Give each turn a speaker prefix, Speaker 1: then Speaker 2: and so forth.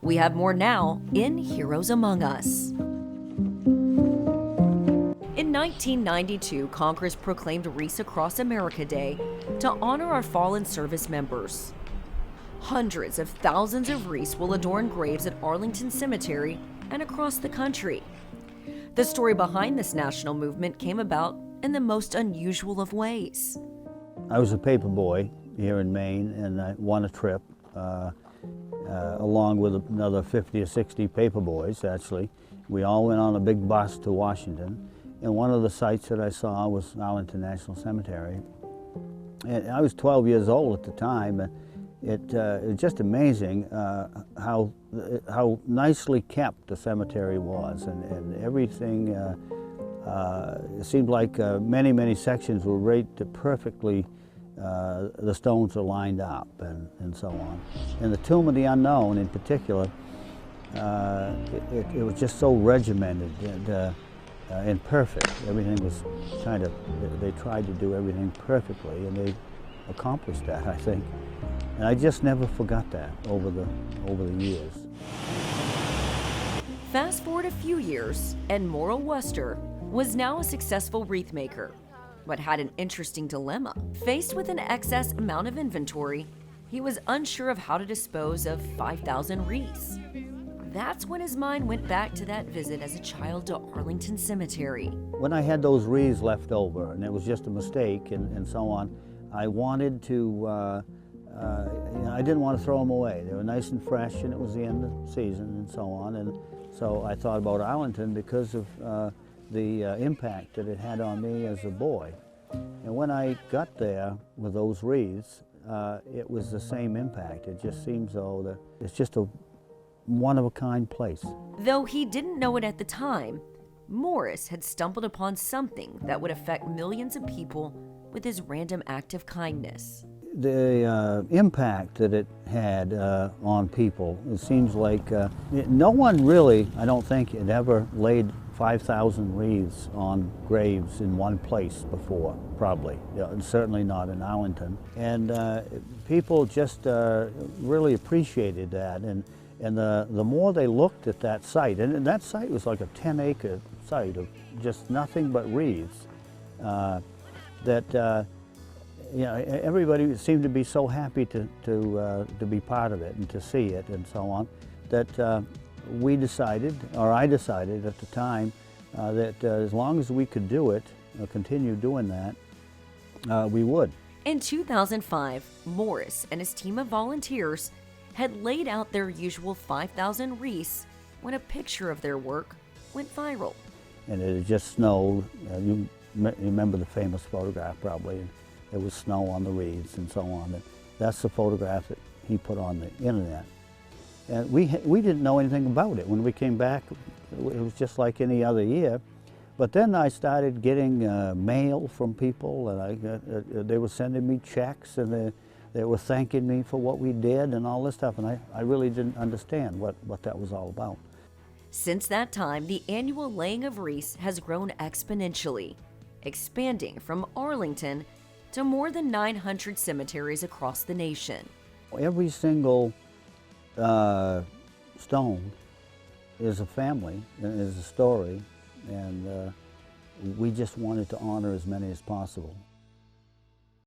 Speaker 1: We have more now in Heroes Among Us. In 1992, Congress proclaimed Wreaths Across America Day to honor our fallen service members. Hundreds of thousands of wreaths will adorn graves at Arlington Cemetery and across the country. The story behind this national movement came about in the most unusual of ways.
Speaker 2: I was a paper boy here in Maine, and I won a trip along with another 50 or 60 paper boys, actually. We all went on a big bus to Washington, and one of the sites that I saw was Arlington National Cemetery. And I was 12 years old at the time, and it was just amazing how nicely kept the cemetery was, and everything. It seemed like many sections were raked perfectly. The stones are lined up and so on. And the Tomb of the Unknown in particular, it was just so regimented and perfect. Everything was they tried to do everything perfectly, and they accomplished that, I think. And I just never forgot that over the years.
Speaker 1: Fast forward a few years, and Morrill Wester was now a successful wreath maker, but had an interesting dilemma. Faced with an excess amount of inventory, he was unsure of how to dispose of 5,000 wreaths. That's when his mind went back to that visit as a child to Arlington Cemetery.
Speaker 2: When I had those wreaths left over, and it was just a mistake and so on, I wanted to, I didn't want to throw them away. They were nice and fresh, and it was the end of the season and so on. And so I thought about Arlington because of the impact that it had on me as a boy. And when I got there with those wreaths, it was the same impact. It just seems though that it's just a one-of-a-kind place.
Speaker 1: Though he didn't know it at the time, Morris had stumbled upon something that would affect millions of people with his random act of kindness.
Speaker 2: The impact that it had on people, it seems like no one really, I don't think, had ever laid 5,000 wreaths on graves in one place before, probably. And certainly not in Arlington. And people just really appreciated that. And the more they looked at that site, and that site was like a 10-acre site of just nothing but wreaths, everybody seemed to be so happy to be part of it and to see it and so on, that we decided, or I decided at the time, that as long as we could do it, continue doing that, we would.
Speaker 1: In 2005, Morris and his team of volunteers had laid out their usual 5,000 wreaths when a picture of their work went viral.
Speaker 2: And it had just snowed. You remember the famous photograph probably. There was snow on the wreaths and so on. And that's the photograph that he put on the internet. And we didn't know anything about it. When we came back, it was just like any other year. But then I started getting mail from people, and they were sending me checks, and they were thanking me for what we did and all this stuff. And I really didn't understand what that was all about.
Speaker 1: Since that time, the annual laying of wreaths has grown exponentially, expanding from Arlington to more than 900 cemeteries across the nation.
Speaker 2: Every single stone is a family, is a story, and we just wanted to honor as many as possible.